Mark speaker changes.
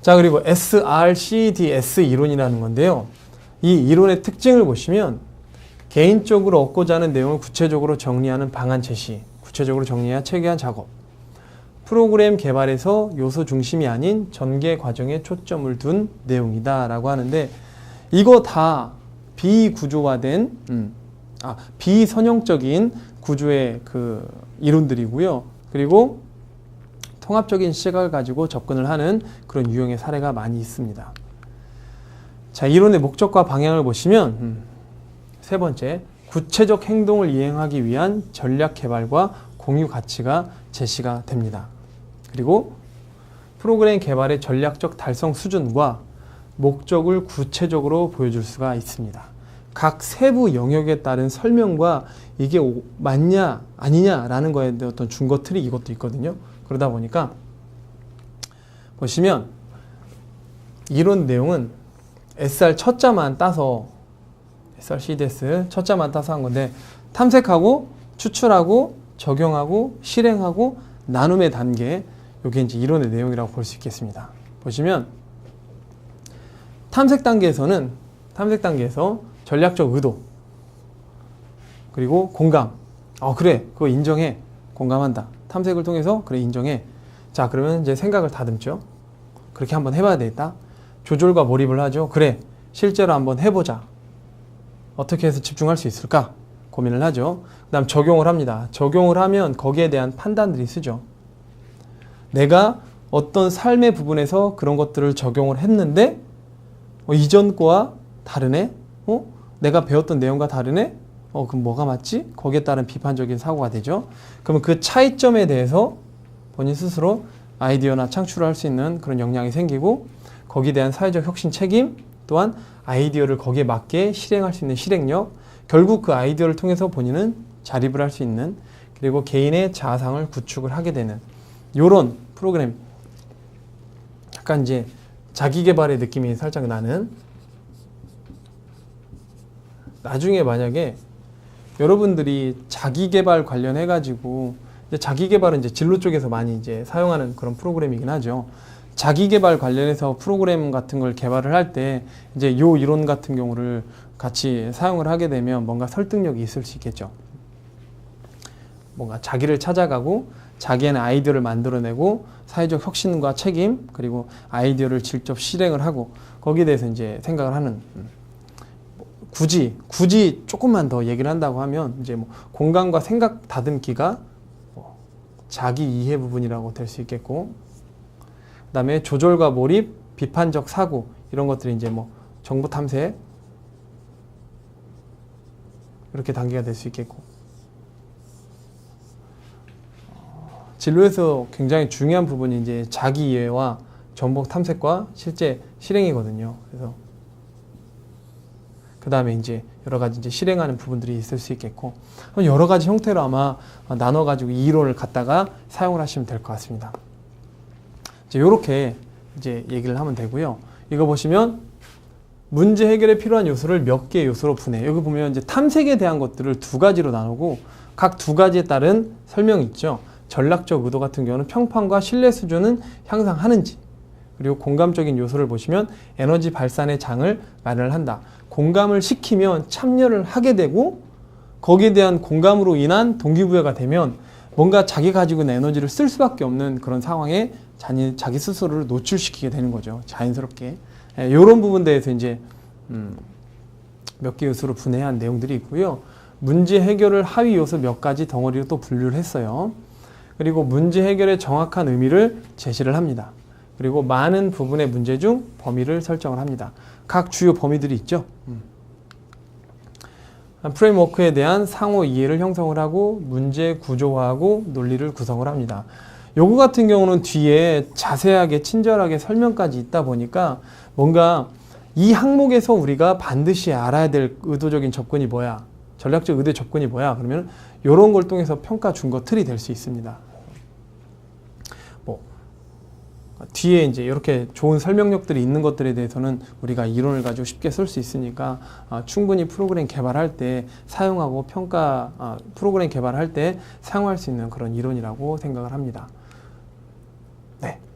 Speaker 1: 자, 그리고 SRCDS 이론이라는 건데요. 이 이론의 특징을 보시면 개인적으로 얻고자 하는 내용을 구체적으로 정리하는 방안 제시, 구체적으로 정리해야 체계한 작업, 프로그램 개발에서 요소 중심이 아닌 전개 과정에 초점을 둔 내용이다 라고 하는데, 이거 다 비구조화된 비선형적인 구조의 그 이론들이고요. 그리고 통합적인 시각을 가지고 접근을 하는 그런 유형의 사례가 많이 있습니다. 자, 이론의 목적과 방향을 보시면 세 번째, 구체적 행동을 이행하기 위한 전략 개발과 공유 가치가 제시가 됩니다. 그리고 프로그램 개발의 전략적 달성 수준과 목적을 구체적으로 보여줄 수가 있습니다. 각 세부 영역에 따른 설명과 이게 맞냐 아니냐라는 거에 대한 어떤 준거 틀이 이것도 있거든요. 그러다 보니까 보시면 이론 내용은 SR 첫 자만 따서, SRCDS 첫 자만 따서 한 건데, 탐색하고 추출하고 적용하고 실행하고 나눔의 단계, 이게 이제 이론의 내용이라고 볼 수 있겠습니다. 보시면 탐색 단계에서 전략적 의도, 그리고 공감. 그래, 그거 인정해. 공감한다. 탐색을 통해서 그래, 인정해. 자, 그러면 이제 생각을 다듬죠. 그렇게 한번 해봐야 되겠다. 조절과 몰입을 하죠. 그래, 실제로 한번 해보자. 어떻게 해서 집중할 수 있을까? 고민을 하죠. 그 다음 적용을 합니다. 적용을 하면 거기에 대한 판단들이 쓰죠. 내가 어떤 삶의 부분에서 그런 것들을 적용을 했는데 이전 거와 다르네? 내가 배웠던 내용과 다르네? 그럼 뭐가 맞지? 거기에 따른 비판적인 사고가 되죠. 그러면 그 차이점에 대해서 본인 스스로 아이디어나 창출을 할 수 있는 그런 역량이 생기고, 거기에 대한 사회적 혁신 책임, 또한 아이디어를 거기에 맞게 실행할 수 있는 실행력, 결국 그 아이디어를 통해서 본인은 자립을 할 수 있는, 그리고 개인의 자아상을 구축을 하게 되는 요런 프로그램, 약간 이제 자기계발의 느낌이 살짝 나는, 나중에 만약에 여러분들이 자기계발 관련해가지고, 자기계발은 이제 진로 쪽에서 많이 이제 사용하는 그런 프로그램이긴 하죠. 자기계발 관련해서 프로그램 같은 걸 개발을 할 때 이제 요 이론 같은 경우를 같이 사용을 하게 되면 뭔가 설득력이 있을 수 있겠죠. 뭔가 자기를 찾아가고 자기의 아이디어를 만들어내고 사회적 혁신과 책임, 그리고 아이디어를 직접 실행을 하고, 거기에 대해서 이제 생각을 하는, 굳이 조금만 더 얘기를 한다고 하면 이제 뭐 공감과 생각 다듬기가 자기 이해 부분이라고 될 수 있겠고, 그 다음에 조절과 몰입, 비판적 사고, 이런 것들이 이제 뭐 정보 탐색, 이렇게 단계가 될 수 있겠고, 진로에서 굉장히 중요한 부분이 이제 자기 이해와 정보 탐색과 실제 실행이거든요. 그래서 그 다음에 이제 여러 가지 이제 실행하는 부분들이 있을 수 있겠고, 여러 가지 형태로 아마 나눠가지고 이 이론을 갖다가 사용을 하시면 될 것 같습니다. 이제 요렇게 이제 얘기를 하면 되고요. 이거 보시면 문제 해결에 필요한 요소를 몇 개의 요소로 분해. 여기 보면 이제 탐색에 대한 것들을 두 가지로 나누고, 각 두 가지에 따른 설명이 있죠. 전략적 의도 같은 경우는 평판과 신뢰 수준은 향상하는지, 그리고 공감적인 요소를 보시면 에너지 발산의 장을 마련을 한다. 공감을 시키면 참여를 하게 되고, 거기에 대한 공감으로 인한 동기부여가 되면 뭔가 자기 가지고 있는 에너지를 쓸 수밖에 없는 그런 상황에 자기 스스로를 노출시키게 되는 거죠. 자연스럽게. 이런 부분들에서 이제 몇 개 요소로 분해한 내용들이 있고요. 문제 해결을 하위 요소 몇 가지 덩어리로 또 분류를 했어요. 그리고 문제 해결의 정확한 의미를 제시를 합니다. 그리고 많은 부분의 문제 중 범위를 설정을 합니다. 각 주요 범위들이 있죠. 프레임워크에 대한 상호 이해를 형성을 하고 문제 구조화하고 논리를 구성을 합니다. 요거 같은 경우는 뒤에 자세하게 친절하게 설명까지 있다 보니까 뭔가 이 항목에서 우리가 반드시 알아야 될 의도적인 접근이 뭐야, 전략적 의도의 접근이 뭐야, 그러면 요런 걸 통해서 평가 준거 틀이 될 수 있습니다. 뭐 뒤에 이제 이렇게 좋은 설명력들이 있는 것들에 대해서는 우리가 이론을 가지고 쉽게 쓸 수 있으니까 충분히 프로그램 개발할 때 사용하고 프로그램 개발할 때 사용할 수 있는 그런 이론이라고 생각을 합니다. 네.